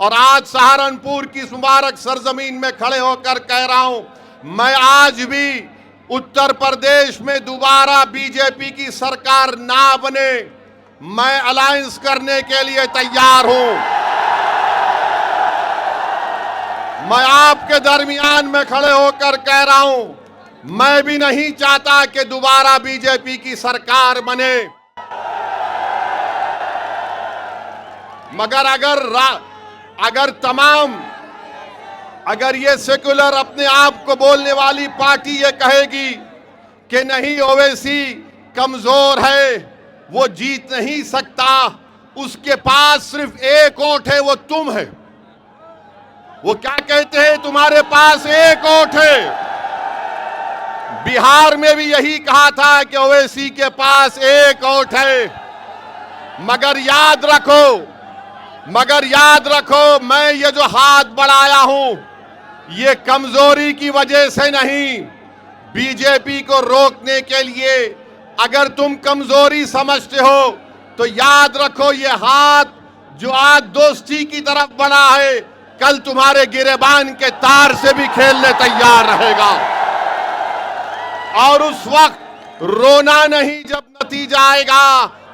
और आज सहारनपुर की इस मुबारक सरजमीन में खड़े होकर कह रहा हूं, मैं आज भी उत्तर प्रदेश में दोबारा बीजेपी की सरकार ना बने, मैं अलायंस करने के लिए तैयार हूं। मैं आपके दरमियान में खड़े होकर कह रहा हूं, मैं भी नहीं चाहता कि दोबारा बीजेपी की सरकार बने, मगर अगर ये सेकुलर अपने आप को बोलने वाली पार्टी ये कहेगी कि नहीं ओवैसी कमजोर है, वो जीत नहीं सकता, उसके पास सिर्फ एक वोट है, वो तुम है। वो क्या कहते हैं, तुम्हारे पास एक वोट है। बिहार में भी यही कहा था कि ओवैसी के पास एक वोट है। मगर याद रखो, मैं ये जो हाथ बढ़ाया हूं, ये कमजोरी की वजह से नहीं, बीजेपी को रोकने के लिए। अगर तुम कमजोरी समझते हो तो याद रखो, ये हाथ जो आज दोस्ती की तरफ बढ़ा है, कल तुम्हारे गिरेबान के तार से भी खेलने तैयार रहेगा। और उस वक्त रोना नहीं जब नतीजा आएगा,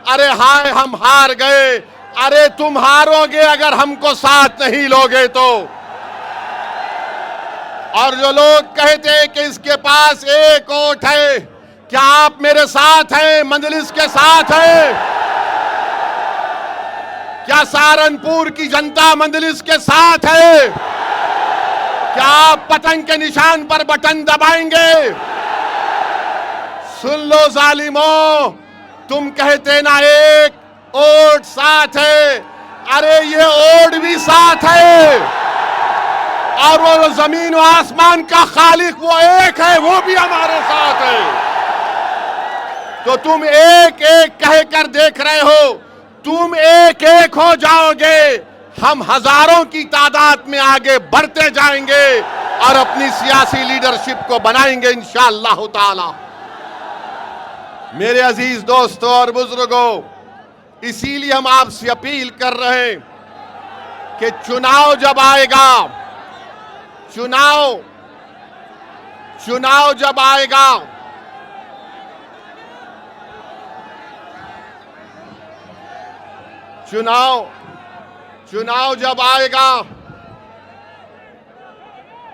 अरे हाय हम हार गए। अरे तुम हारोगे अगर हमको साथ नहीं लोगे तो। और जो लोग कहते हैं कि इसके पास एक वोट है, क्या आप मेरे साथ हैं, मंजलिस के साथ हैं? क्या सहारनपुर की जनता मंजलिस के साथ है? क्या आप पतंग के निशान पर बटन दबाएंगे? सुन लो जालिमों, तुम कहते ना एक वोट साथ है, अरे ये वोट भी साथ है। और वो जमीन और आसमान का खालिक वो एक है, वो भी हमारे साथ है। तो तुम एक एक कहकर देख रहे हो, तुम एक एक हो जाओगे, हम हजारों की तादाद में आगे बढ़ते जाएंगे और अपनी सियासी लीडरशिप को बनाएंगे इंशाअल्लाह ताला। मेरे अजीज दोस्तों और बुजुर्गों, इसीलिए हम आपसे अपील कर रहे हैं कि चुनाव जब आएगा, चुनाव जब आएगा, चुनाव जब आएगा,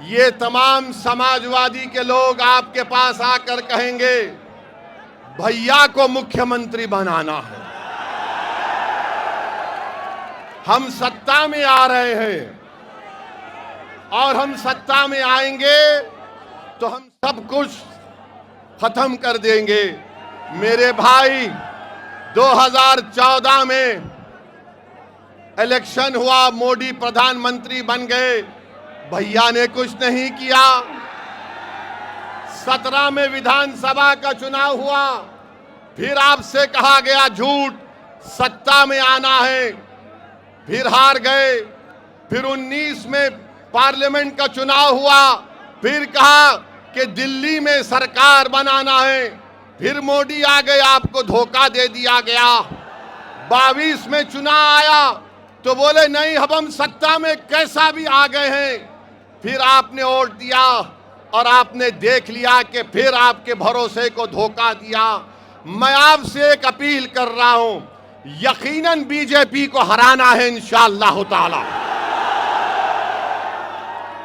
ये तमाम समाजवादी के लोग आपके पास आकर कहेंगे भैया को मुख्यमंत्री बनाना है, हम सत्ता में आ रहे हैं और हम सत्ता में आएंगे तो हम सब कुछ खत्म कर देंगे। मेरे भाई, 2014 में इलेक्शन हुआ, मोदी प्रधानमंत्री बन गए, भैया ने कुछ नहीं किया। 17 में विधानसभा का चुनाव हुआ, फिर आपसे कहा गया झूठ, सत्ता में आना है, फिर हार गए। फिर 19 में पार्लियामेंट का चुनाव हुआ, फिर कहा कि दिल्ली में सरकार बनाना है, फिर मोदी आ गए, आपको धोखा दे दिया गया। 22 में चुनाव आया तो बोले नहीं, अब हम सत्ता में कैसा भी आ गए हैं, फिर आपने वोट दिया और आपने देख लिया कि फिर आपके भरोसे को धोखा दिया। मैं आपसे एक अपील कर रहा हूं, यकीनन बीजेपी को हराना है इंशाअल्लाह ताला।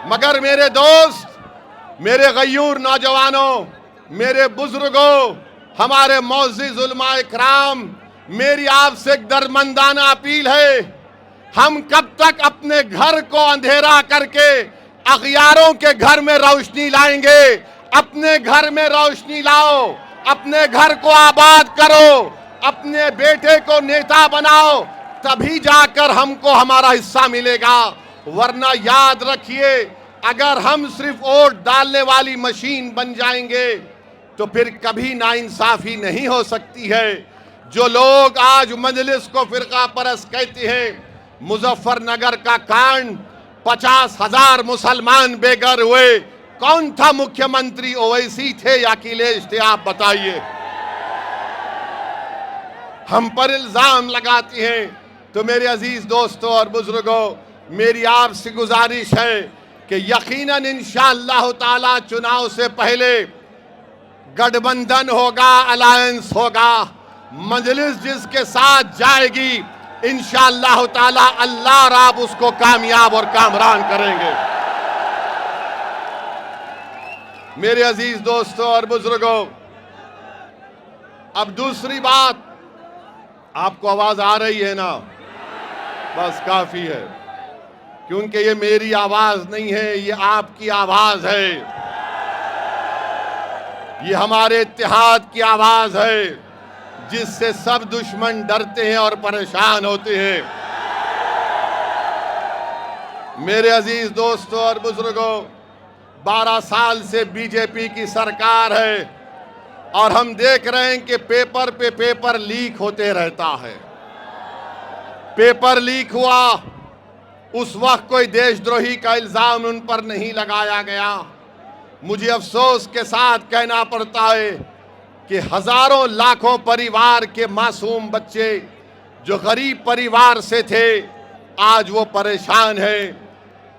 मगर मेरे दोस्त, मेरे गयूर नौजवानों, मेरे बुजुर्गों, हमारे मोअज़्ज़िज़ उलमाए किराम, मेरी आपसे एक दर्दमंदाना अपील है, हम कब तक अपने घर को अंधेरा करके अग़ियारों के घर में रोशनी लाएंगे? अपने घर में रोशनी लाओ, अपने घर को आबाद करो, अपने बेटे को नेता बनाओ, तभी जाकर हमको हमारा हिस्सा मिलेगा। वरना याद रखिए, अगर हम सिर्फ वोट डालने वाली मशीन बन जाएंगे तो फिर कभी नाइंसाफी नहीं हो सकती है। जो लोग आज मजलिस को फिरका परस्त कहते हैं, मुजफ्फरनगर का कांड, 50,000 मुसलमान बेघर हुए, कौन था मुख्यमंत्री? ओवैसी थे या अखिलेश थे? आप बताइए। हम पर इल्जाम लगाती हैं। तो मेरे अजीज दोस्तों और बुजुर्गों, मेरी आपसे गुजारिश है कि यकीनन इंशाअल्लाह ताला चुनाव से पहले गठबंधन होगा, अलायंस होगा। मजलिस जिसके साथ जाएगी इंशाअल्लाह ताला अल्लाह राब उसको कामयाब और कामरान करेंगे। मेरे अजीज दोस्तों और बुजुर्गों, अब दूसरी बात, आपको आवाज आ रही है ना? बस काफी है, क्योंकि ये मेरी आवाज नहीं है, ये आपकी आवाज है, ये हमारे इत्तेहाद की आवाज है, जिससे सब दुश्मन डरते हैं और परेशान होते हैं। मेरे अजीज दोस्तों और बुजुर्गों, 12 साल से बीजेपी की सरकार है और हम देख रहे हैं कि पेपर पे पेपर लीक होते रहता है। पेपर लीक हुआ, उस वक्त कोई देशद्रोही का इल्जाम उन पर नहीं लगाया गया। मुझे अफसोस के साथ कहना पड़ता है कि हजारों लाखों परिवार के मासूम बच्चे जो गरीब परिवार से थे, आज वो परेशान हैं।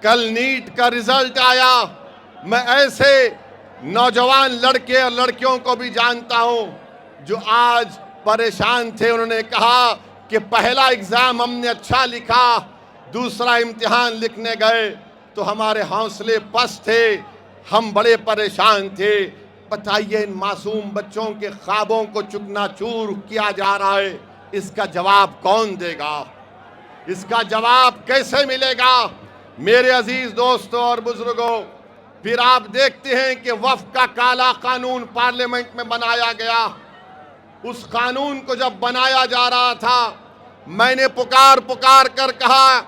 कल नीट का रिजल्ट आया, मैं ऐसे नौजवान लड़के और लड़कियों को भी जानता हूं जो आज परेशान थे। उन्होंने कहा कि पहला एग्जाम हमने अच्छा लिखा, दूसरा इम्तिहान लिखने गए तो हमारे हौसले पस्त थे, हम बड़े परेशान थे। बताइए, इन मासूम बच्चों के ख्वाबों को चुकनाचूर किया जा रहा है, इसका जवाब कौन देगा? इसका जवाब कैसे मिलेगा? मेरे अजीज दोस्तों और बुजुर्गों, फिर आप देखते हैं कि वक्फ का काला कानून पार्लियामेंट में बनाया गया। उस कानून को जब बनाया जा रहा था, मैंने पुकार कर कहा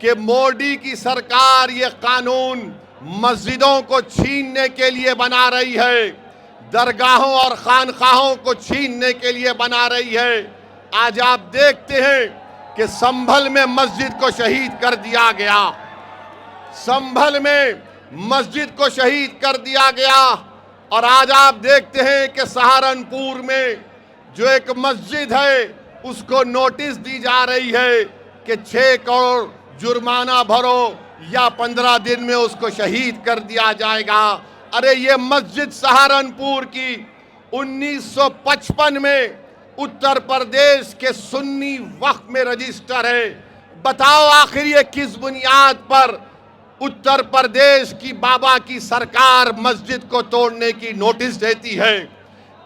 कि मोदी की सरकार ये कानून मस्जिदों को छीनने के लिए बना रही है, दरगाहों और खानकाहों को छीनने के लिए बना रही है। आज आप देखते हैं कि संभल में मस्जिद को शहीद कर दिया गया, संभल में मस्जिद को शहीद कर दिया गया। और आज आप देखते हैं कि सहारनपुर में जो एक मस्जिद है उसको नोटिस दी जा रही है कि 6 करोड़ जुर्माना भरो या 15 दिन में उसको शहीद कर दिया जाएगा। अरे ये मस्जिद सहारनपुर की 1955 में उत्तर प्रदेश के सुन्नी वक्फ में रजिस्टर है। बताओ आखिर ये किस बुनियाद पर उत्तर प्रदेश की बाबा की सरकार मस्जिद को तोड़ने की नोटिस देती है?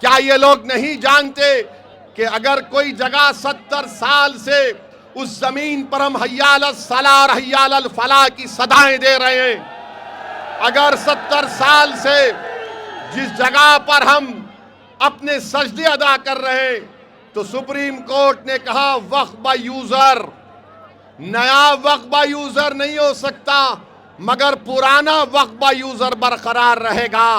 क्या ये लोग नहीं जानते कि अगर कोई जगह 70 साल से उस जमीन पर हम हय्या अलस सलाह और हय्या अलल फलाह की सदाएं दे रहे हैं, अगर 70 साल से जिस जगह पर हम अपने सजदे अदा कर रहे हैं, तो सुप्रीम कोर्ट ने कहा वक्फ बाय यूजर, नया वक्फ बाय यूजर नहीं हो सकता मगर पुराना वक्फ बाय यूजर बरकरार रहेगा।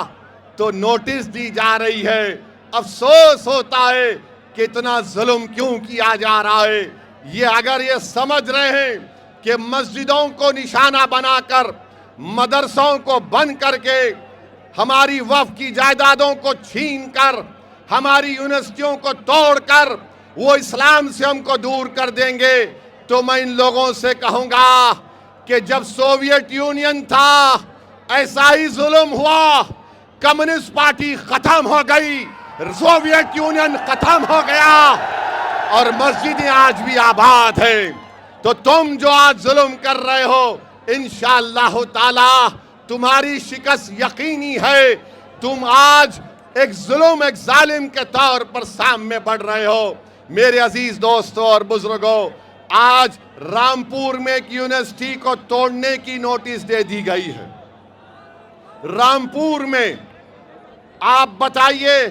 तो नोटिस दी जा रही है। अफसोस होता है कि इतना जुल्म क्यों किया जा रहा है। ये अगर ये समझ रहे हैं कि मस्जिदों को निशाना बनाकर, मदरसों को बंद करके, हमारी वक्फ की जायदादों को छीन कर, हमारी यूनिवर्सिटियों को तोड़कर वो इस्लाम से हमको दूर कर देंगे, तो मैं इन लोगों से कहूंगा कि जब सोवियत यूनियन था ऐसा ही जुल्म हुआ, कम्युनिस्ट पार्टी खत्म हो गई, सोवियत यूनियन खत्म हो गया और मस्जिदें आज भी आबाद है। तो तुम जो आज जुल्म कर रहे हो, इंशाअल्लाह ताला तुम्हारी शिकस्त यकीनी है। तुम आज एक जुल्म, एक जालिम के तौर पर सामने बढ़ रहे हो। मेरे अजीज दोस्तों और बुजुर्गों, आज रामपुर में एक यूनिवर्सिटी को तोड़ने की नोटिस दे दी गई है। रामपुर में आप बताइए,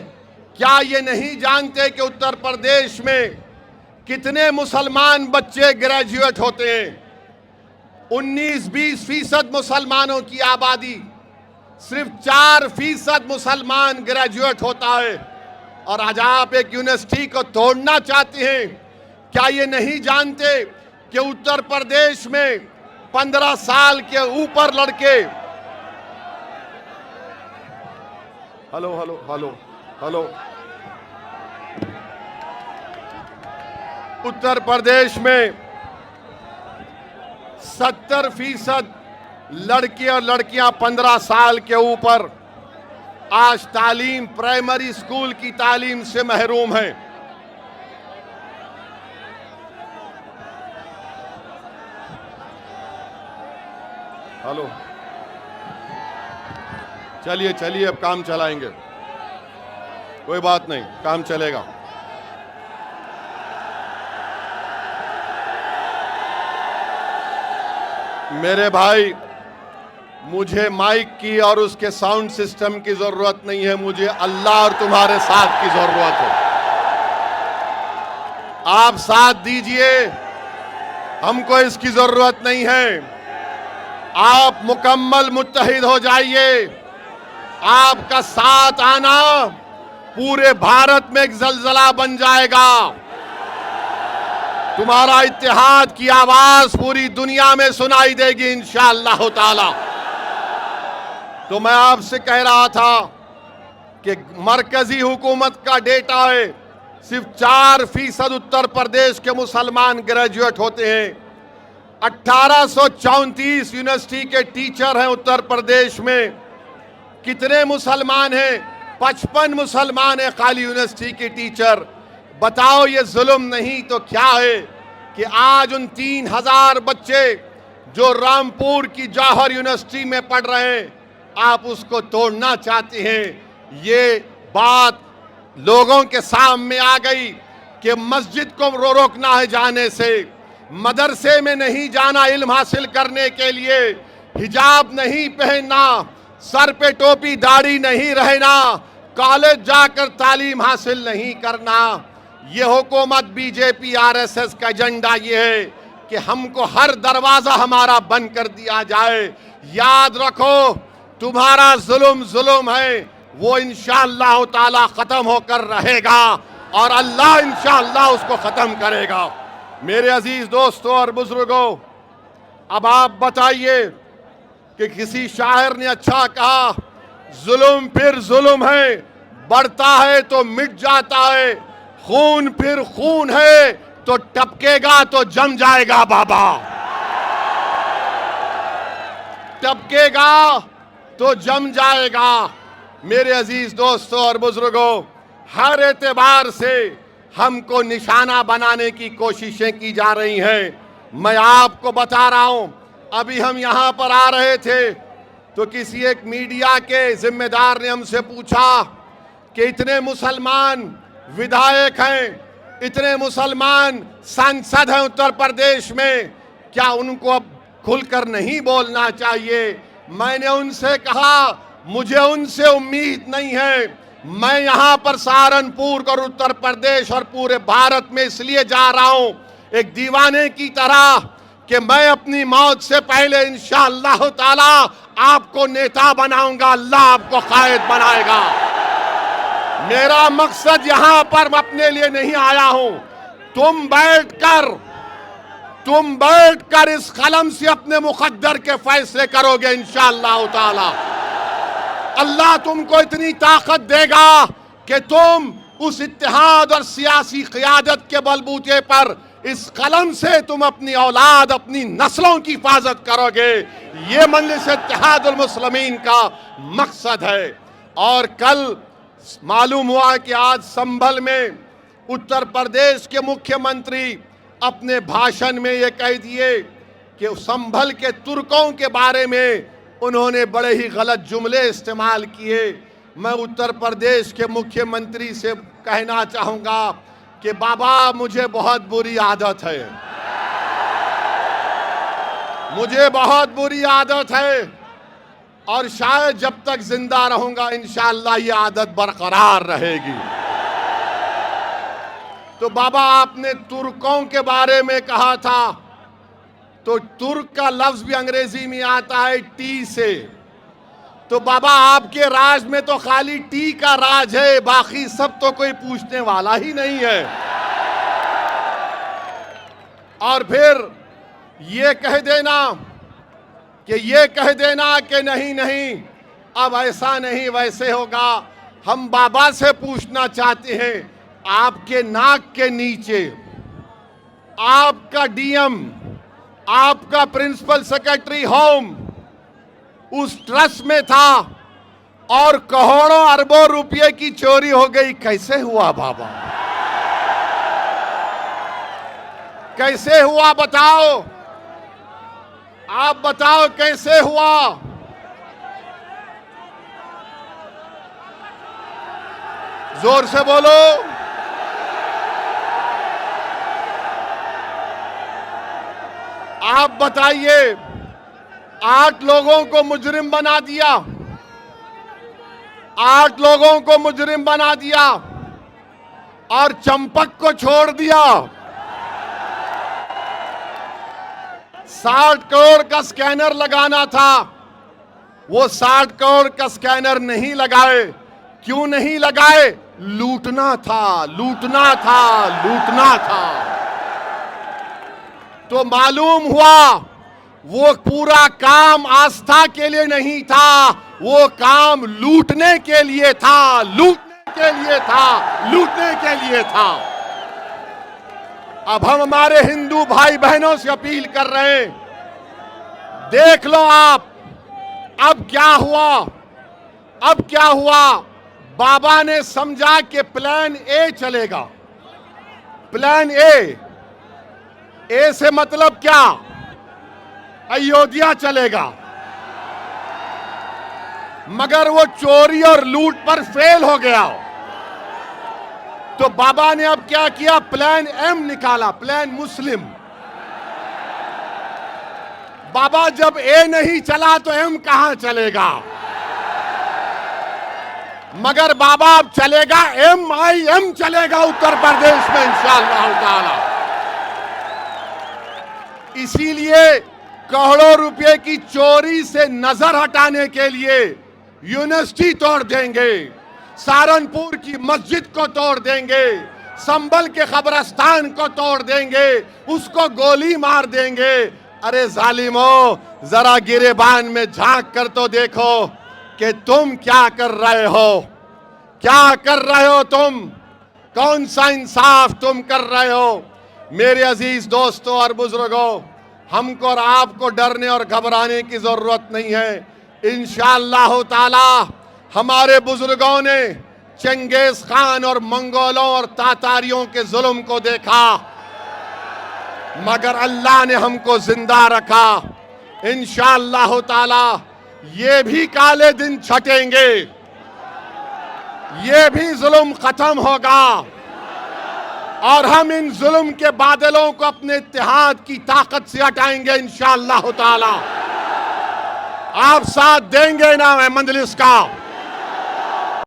क्या ये नहीं जानते कि उत्तर प्रदेश में कितने मुसलमान बच्चे ग्रेजुएट होते हैं? 19-20% मुसलमानों की आबादी, सिर्फ 4% मुसलमान ग्रेजुएट होता है। और आज आप एक यूनिवर्सिटी को तोड़ना चाहते हैं। क्या ये नहीं जानते कि उत्तर प्रदेश में 15 साल के ऊपर लड़के, hello hello hello hello, Uttar Pradesh में 70% लड़के और लड़कियां 15 साल के ऊपर आज तालीम, प्राइमरी स्कूल की तालीम से महरूम हैं। हेलो, चलिए चलिए, अब काम चलाएंगे, कोई बात नहीं, काम चलेगा। मेरे भाई, मुझे माइक की और उसके साउंड सिस्टम की जरूरत नहीं है, मुझे अल्लाह और तुम्हारे साथ की जरूरत है। आप साथ दीजिए, हमको इसकी जरूरत नहीं है। आप मुकम्मल मुत्तहिद हो जाइए। आपका साथ आना पूरे भारत में एक जलजला बन जाएगा। तुम्हारा इत्तेहाद की आवाज पूरी दुनिया में सुनाई देगी इंशाअल्लाह ताला। तो मैं आपसे कह रहा था कि मरकजी हुकूमत का डेटा है, सिर्फ 4% उत्तर प्रदेश के मुसलमान ग्रेजुएट होते हैं। 1834 यूनिवर्सिटी के टीचर हैं उत्तर प्रदेश में। कितने मुसलमान हैं? 55 मुसलमान हैं खाली यूनिवर्सिटी के टीचर। बताओ, ये जुल्म नहीं तो क्या है कि आज उन 3000 बच्चे जो रामपुर की जौहर यूनिवर्सिटी में पढ़ रहे हैं, आप उसको तोड़ना चाहते हैं। ये बात लोगों के सामने आ गई कि मस्जिद को रोकना है जाने से, मदरसे में नहीं जाना इल्म हासिल करने के लिए, हिजाब नहीं पहनना, सर पे टोपी दाढ़ी नहीं रहना, कॉलेज जाकर तालीम हासिल नहीं करना। ये हुकूमत बीजेपी आरएसएस का एजेंडा ये है कि हमको हर दरवाजा हमारा बंद कर दिया जाए। याद रखो, तुम्हारा जुल्म है, वो इंशाअल्लाह ताला खत्म होकर रहेगा और अल्लाह इंशाअल्लाह उसको खत्म करेगा। मेरे अजीज दोस्तों और बुजुर्गों, अब आप बताइए कि किसी शायर ने अच्छा कहा, जुल्म फिर जुल्म है, बढ़ता है तो मिट जाता है, खून फिर खून है तो टपकेगा तो जम जाएगा बाबा, टपकेगा तो जम जाएगा। मेरे अजीज दोस्तों और बुजुर्गों, हर एतबार से हमको निशाना बनाने की कोशिशें की जा रही हैं। मैं आपको बता रहा हूं, अभी हम यहां पर आ रहे थे तो किसी एक मीडिया के जिम्मेदार ने हमसे पूछा कि इतने मुसलमान विधायक हैं, इतने मुसलमान सांसद हैं उत्तर प्रदेश में, क्या उनको अब खुलकर नहीं बोलना चाहिए? मैंने उनसे कहा, मुझे उनसे उम्मीद नहीं है। मैं यहां पर सहारनपुर और उत्तर प्रदेश और पूरे भारत में इसलिए जा रहा हूं एक दीवाने की तरह कि मैं अपनी मौत से पहले इंशाअल्लाह ताला आपको नेता बनाऊंगा, अल्लाह आपको कायद बनाएगा। मेरा मकसद यहां पर अपने लिए नहीं आया हूं। तुम बैठकर इस कलम से अपने मुकद्दर के फैसले करोगे इंशाअल्लाह ताला। अल्लाह तुमको इतनी ताकत देगा कि तुम उस इत्तेहाद और सियासी क़ियादत के बलबूते पर इस कलम से तुम अपनी औलाद, अपनी नस्लों की हिफाजत करोगे। ये मजलिस इत्तेहादुल मुस्लिमीन का मकसद है। और कल मालूम हुआ कि आज संभल में उत्तर प्रदेश के मुख्यमंत्री अपने भाषण में ये कह दिए कि संभल के तुर्कों के बारे में उन्होंने बड़े ही गलत जुमले इस्तेमाल किए। मैं उत्तर प्रदेश के मुख्यमंत्री से कहना चाहूँगा कि बाबा, मुझे बहुत बुरी आदत है, मुझे बहुत बुरी आदत है और शायद जब तक जिंदा रहूंगा इंशाअल्लाह ये आदत बरकरार रहेगी। तो बाबा, आपने तुर्कों के बारे में कहा था, तो तुर्क का लफ्ज भी अंग्रेजी में आता है टी से। तो बाबा, आपके राज में तो खाली टी का राज है, बाकी सब तो कोई पूछने वाला ही नहीं है। और फिर ये कह देना कि नहीं अब ऐसा नहीं वैसे होगा। हम बाबा से पूछना चाहते हैं, आपके नाक के नीचे आपका डीएम, आपका प्रिंसिपल सेक्रेटरी होम उस ट्रस्ट में था और करोड़ों अरबों रुपए की चोरी हो गई। कैसे हुआ बाबा? कैसे हुआ बताओ? आप बताओ कैसे हुआ? जोर से बोलो। आप बताइए। 8 लोगों को मुजरिम बना दिया, 8 लोगों को मुजरिम बना दिया और चंपक को छोड़ दिया। 60 करोड़ का स्कैनर लगाना था, वो 60 करोड़ का स्कैनर नहीं लगाए। क्यों नहीं लगाए? लूटना था, लूटना था, लूटना था। तो मालूम हुआ वो पूरा काम आस्था के लिए नहीं था, वो काम लूटने के लिए था, लूटने के लिए था, लूटने के लिए था। अब हम हमारे हिंदू भाई बहनों से अपील कर रहे हैं, देख लो आप अब क्या हुआ। अब क्या हुआ? बाबा ने समझा कि प्लान ए चलेगा। प्लान ए से मतलब क्या? अयोध्या चलेगा। मगर वो चोरी और लूट पर फेल हो गया। तो बाबा ने अब क्या किया? प्लान एम निकाला, प्लान मुस्लिम। बाबा जब ए नहीं चला तो एम कहां चलेगा? मगर बाबा अब चलेगा MIM चलेगा उत्तर प्रदेश में इंशाअल्लाह ताला। इसीलिए करोड़ों रुपए की चोरी से नजर हटाने के लिए यूनिवर्सिटी तोड़ देंगे, सहारनपुर की मस्जिद को तोड़ देंगे, संभल के कब्रिस्तान को तोड़ देंगे, उसको गोली मार देंगे। अरे जालिमो, जरा गिरेबान में झांक कर तो देखो कि तुम क्या कर रहे हो। क्या कर रहे हो तुम? कौन सा इंसाफ तुम कर रहे हो? मेरे अजीज दोस्तों और बुजुर्गों, हमको और आपको डरने और घबराने की जरूरत नहीं है। इंशाअल्लाह ताला हमारे बुजुर्गों ने चंगेज खान और मंगोलों और तातारियों के जुल्म को देखा, मगर अल्लाह ने हमको जिंदा रखा। इंशाअल्लाह ताला ये भी काले दिन छटेंगे, ये भी जुल्म खत्म होगा और हम इन जुल्म के बादलों को अपने इत्तेहाद की ताकत से हटाएंगे इंशाअल्लाह ताला। आप साथ देंगे ना मजलिस का?